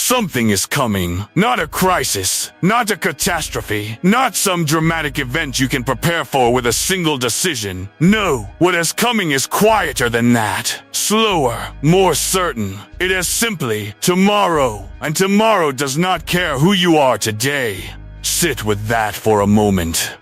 Something is coming. Not a crisis, not a catastrophe, not some dramatic event you can prepare for with a single decision. No, what is coming is quieter than that. Slower, more certain. It is simply tomorrow, and tomorrow does not care who you are today. Sit with that for a moment.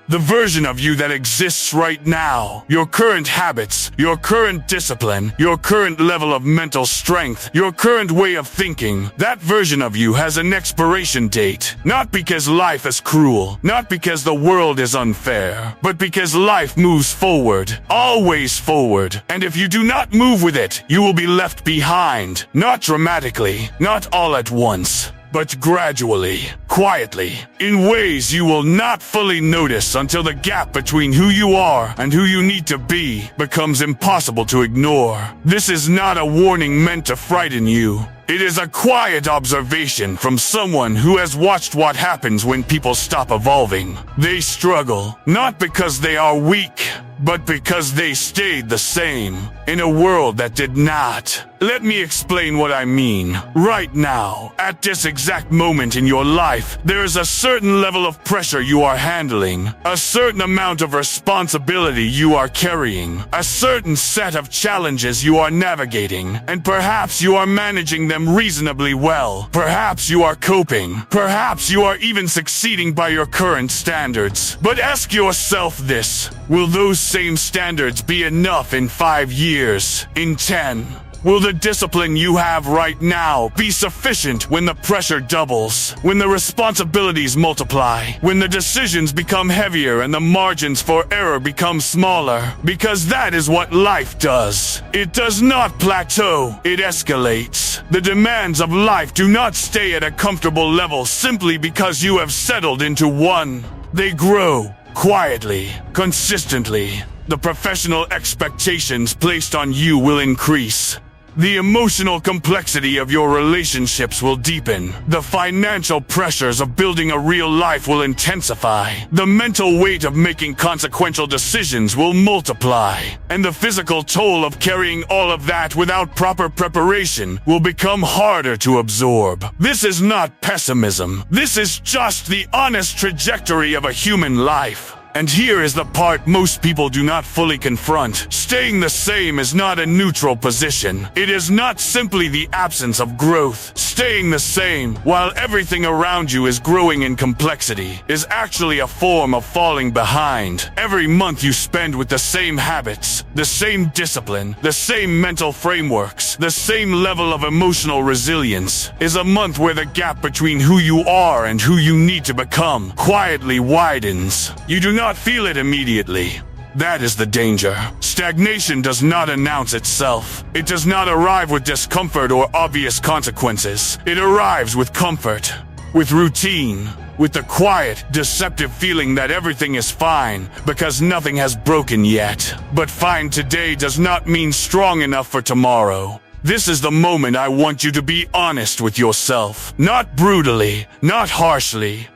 The version of you that exists right now, your current habits, your current discipline, your current level of mental strength, your current way of thinking, that version of you has an expiration date. Not because life is cruel, not because the world is unfair, but because life moves forward, always forward. And if you do not move with it, you will be left behind. Not dramatically, not all at once, but gradually, quietly, in ways you will not fully notice until the gap between who you are and who you need to be becomes impossible to ignore. This is not a warning meant to frighten you. It is a quiet observation from someone who has watched what happens when people stop evolving. They struggle, not because they are weak, but because they stayed the same in a world that did not. Let me explain what I mean. Right now, at this exact moment in your life, there is a certain level of pressure you are handling, a certain amount of responsibility you are carrying, a certain set of challenges you are navigating, and perhaps you are managing them reasonably well. Perhaps you are coping. Perhaps you are even succeeding by your current standards. But ask yourself this: will those same standards be enough in 5 years, in 10? Will the discipline you have right now be sufficient when the pressure doubles, when the responsibilities multiply, when the decisions become heavier and the margins for error become smaller? Because that is what life does. It does not plateau, it escalates. The demands of life do not stay at a comfortable level simply because you have settled into one. They grow quietly, consistently. The professional expectations placed on you will increase. The emotional complexity of your relationships will deepen. The financial pressures of building a real life will intensify. The mental weight of making consequential decisions will multiply. And the physical toll of carrying all of that without proper preparation will become harder to absorb. This is not pessimism. This is just the honest trajectory of a human life. And here is the part most people do not fully confront. Staying the same is not a neutral position. It is not simply the absence of growth. Staying the same, while everything around you is growing in complexity, is actually a form of falling behind. Every month you spend with the same habits, the same discipline, the same mental frameworks, the same level of emotional resilience, is a month where the gap between who you are and who you need to become quietly widens. You do not feel it immediately. That is the danger. Stagnation does not announce itself. It does not arrive with discomfort or obvious consequences. It arrives with comfort, with routine, with the quiet, deceptive feeling that everything is fine because nothing has broken yet. But fine today does not mean strong enough for tomorrow. This is the moment I want you to be honest with yourself. Not brutally, not harshly.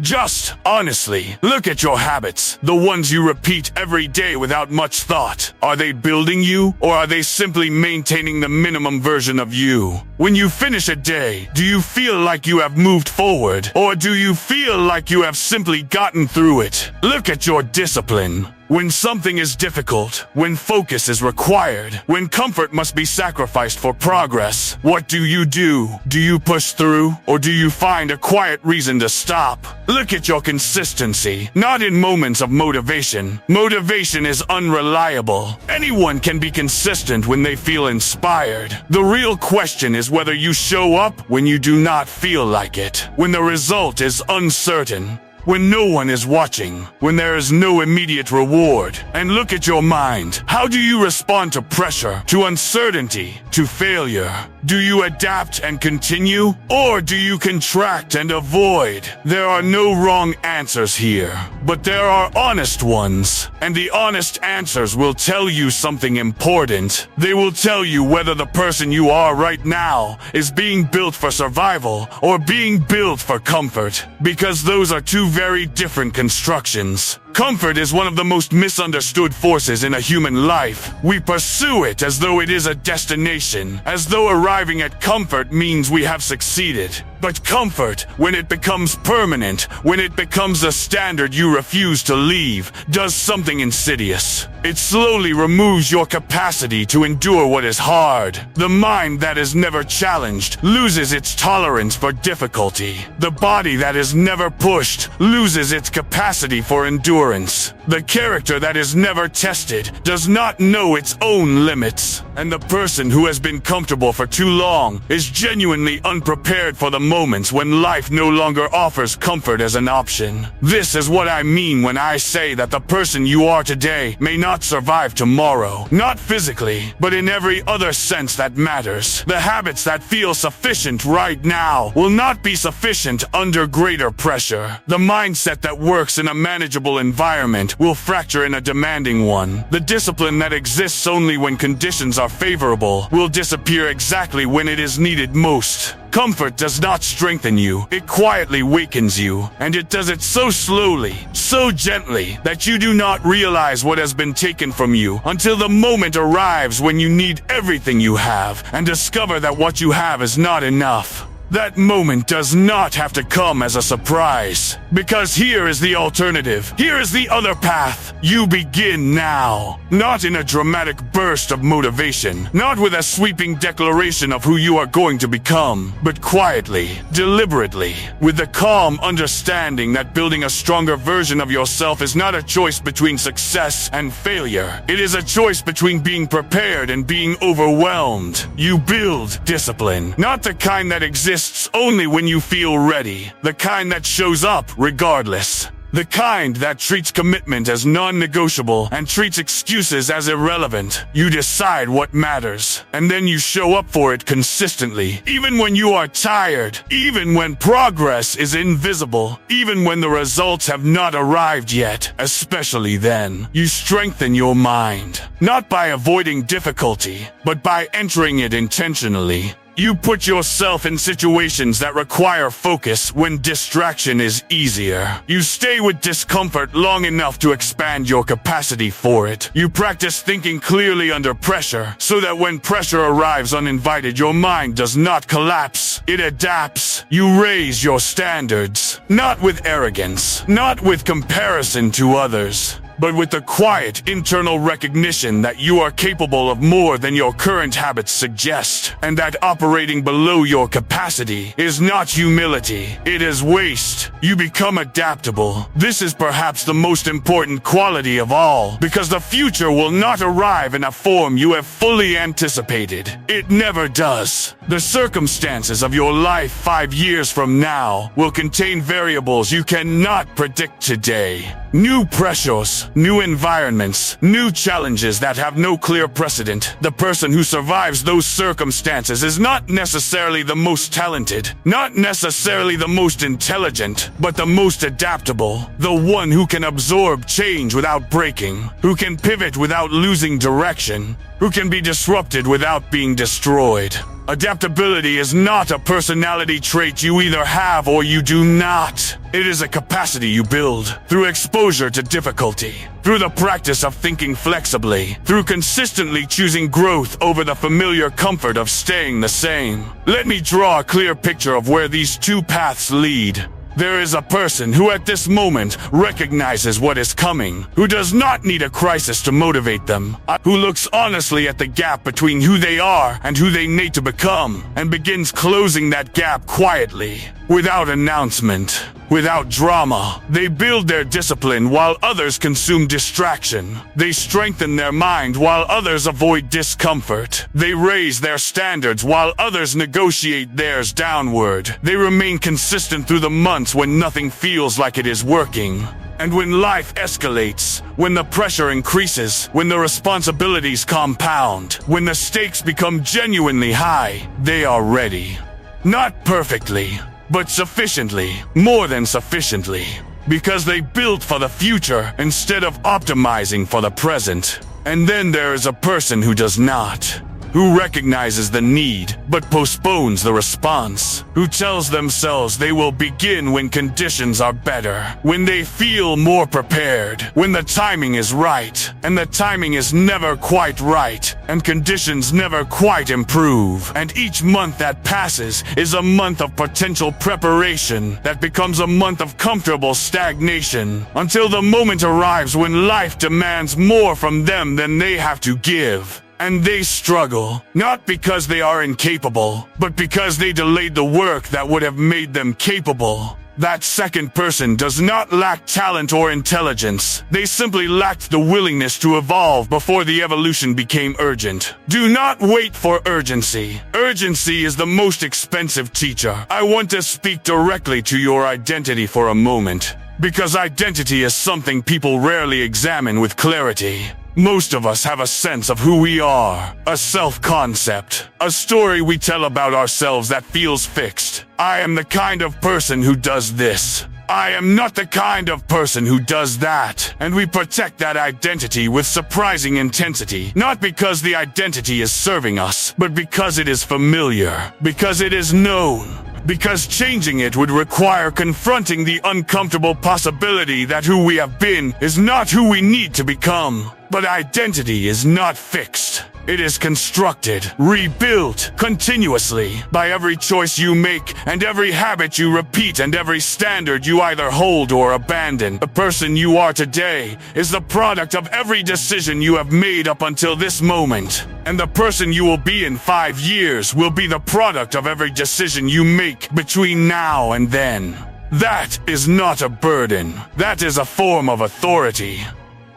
Just honestly, look at your habits, the ones you repeat every day without much thought. Are they building you, or are they simply maintaining the minimum version of you? When you finish a day, do you feel like you have moved forward, or do you feel like you have simply gotten through it? Look at your discipline. When something is difficult, when focus is required, when comfort must be sacrificed for progress, what do? Do you push through, or do you find a quiet reason to stop? Look at your consistency, not in moments of motivation. Motivation is unreliable. Anyone can be consistent when they feel inspired. The real question is whether you show up when you do not feel like it, when the result is uncertain, when no one is watching, when there is no immediate reward. And look at your mind. How do you respond to pressure, to uncertainty, to failure? Do you adapt and continue, or do you contract and avoid? There are no wrong answers here, but there are honest ones. And the honest answers will tell you something important. They will tell you whether the person you are right now is being built for survival or being built for comfort, because those are two very different constructions. Comfort is one of the most misunderstood forces in a human life. We pursue it as though it is a destination, as though arriving at comfort means we have succeeded. But comfort, when it becomes permanent, when it becomes a standard you refuse to leave, does something insidious. It slowly removes your capacity to endure what is hard. The mind that is never challenged loses its tolerance for difficulty. The body that is never pushed loses its capacity for endurance. The character that is never tested does not know its own limits. And the person who has been comfortable for too long is genuinely unprepared for the moments when life no longer offers comfort as an option. This is what I mean when I say that the person you are today may not survive tomorrow. Not physically, but in every other sense that matters. The habits that feel sufficient right now will not be sufficient under greater pressure. The mindset that works in a manageable environment will fracture in a demanding one. The discipline that exists only when conditions are favorable will disappear exactly when it is needed most. Comfort does not strengthen you, it quietly wakens you, and it does it so slowly, so gently, that you do not realize what has been taken from you until the moment arrives when you need everything you have, and discover that what you have is not enough. That moment does not have to come as a surprise, because here is the alternative. Here is the other path. You begin now. Not in a dramatic burst of motivation, not with a sweeping declaration of who you are going to become, but quietly, deliberately, with the calm understanding that building a stronger version of yourself is not a choice between success and failure. It is a choice between being prepared and being overwhelmed. You build discipline, not the kind that exists only when you feel ready, the kind that shows up regardless. The kind that treats commitment as non-negotiable and treats excuses as irrelevant. You decide what matters, and then you show up for it consistently, even when you are tired, even when progress is invisible, even when the results have not arrived yet. Especially then, you strengthen your mind, not by avoiding difficulty, but by entering it intentionally. You put yourself in situations that require focus when distraction is easier. You stay with discomfort long enough to expand your capacity for it. You practice thinking clearly under pressure, so that when pressure arrives uninvited, your mind does not collapse. It adapts. You raise your standards, not with arrogance, not with comparison to others, but with the quiet internal recognition that you are capable of more than your current habits suggest, and that operating below your capacity is not humility, it is waste. You become adaptable. This is perhaps the most important quality of all, because the future will not arrive in a form you have fully anticipated. It never does. The circumstances of your life 5 years from now will contain variables you cannot predict today. New pressures, new environments, new challenges that have no clear precedent. The person who survives those circumstances is not necessarily the most talented, not necessarily the most intelligent, but the most adaptable. The one who can absorb change without breaking, who can pivot without losing direction, who can be disrupted without being destroyed. Adaptability is not a personality trait you either have or you do not. It is a capacity you build through exposure to difficulty, through the practice of thinking flexibly, through consistently choosing growth over the familiar comfort of staying the same. Let me draw a clear picture of where these two paths lead. There is a person who at this moment recognizes what is coming, who does not need a crisis to motivate them, who looks honestly at the gap between who they are and who they need to become, and begins closing that gap quietly, without announcement, without drama. They build their discipline while others consume distraction. They strengthen their mind while others avoid discomfort. They raise their standards while others negotiate theirs downward. They remain consistent through the months when nothing feels like it is working. And when life escalates, when the pressure increases, when the responsibilities compound, when the stakes become genuinely high, they are ready. Not perfectly, but sufficiently, more than sufficiently, because they built for the future instead of optimizing for the present. And then there is a person who does not. who recognizes the need but postpones the response, who tells themselves they will begin when conditions are better, when they feel more prepared, when the timing is right, and the timing is never quite right, and conditions never quite improve. And each month that passes is a month of potential preparation that becomes a month of comfortable stagnation, until the moment arrives when life demands more from them than they have to give. And they struggle, not because they are incapable, but because they delayed the work that would have made them capable. That second person does not lack talent or intelligence. They simply lacked the willingness to evolve before the evolution became urgent. Do not wait for urgency. Urgency is the most expensive teacher. I want to speak directly to your identity for a moment, because identity is something people rarely examine with clarity. Most of us have a sense of who we are, a self-concept, a story we tell about ourselves that feels fixed. I am the kind of person who does this. I am not the kind of person who does that. And we protect that identity with surprising intensity, not because the identity is serving us, but because it is familiar, because it is known. Because changing it would require confronting the uncomfortable possibility that who we have been is not who we need to become. But identity is not fixed. It is constructed, rebuilt, continuously, by every choice you make, and every habit you repeat, and every standard you either hold or abandon. The person you are today is the product of every decision you have made up until this moment. And the person you will be in 5 years will be the product of every decision you make between now and then. That is not a burden. That is a form of authority.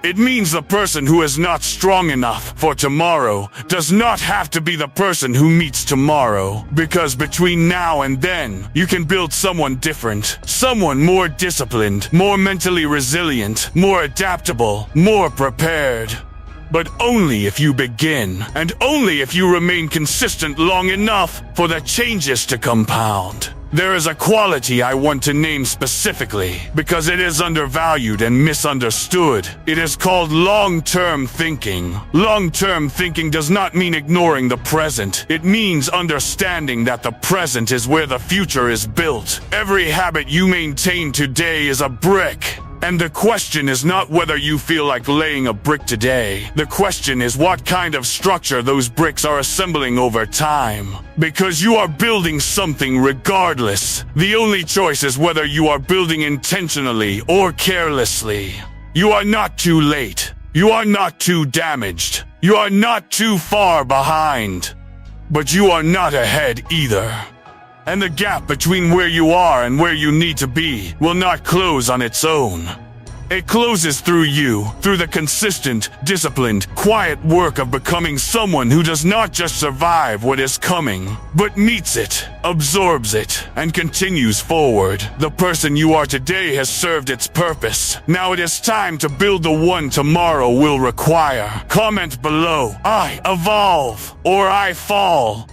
It means the person who is not strong enough for tomorrow does not have to be the person who meets tomorrow, because between now and then, you can build someone different, someone more disciplined, more mentally resilient, more adaptable, more prepared. But only if you begin, and only if you remain consistent long enough for the changes to compound. There is a quality I want to name specifically, because it is undervalued and misunderstood. It is called long-term thinking. Long-term thinking does not mean ignoring the present. It means understanding that the present is where the future is built. Every habit you maintain today is a brick. And the question is not whether you feel like laying a brick today. The question is what kind of structure those bricks are assembling over time. Because you are building something regardless. The only choice is whether you are building intentionally or carelessly. You are not too late. You are not too damaged. You are not too far behind. But you are not ahead either. And the gap between where you are and where you need to be will not close on its own. It closes through you, through the consistent, disciplined, quiet work of becoming someone who does not just survive what is coming, but meets it, absorbs it, and continues forward. The person you are today has served its purpose. Now it is time to build the one tomorrow will require. Comment below, I evolve, or I fall.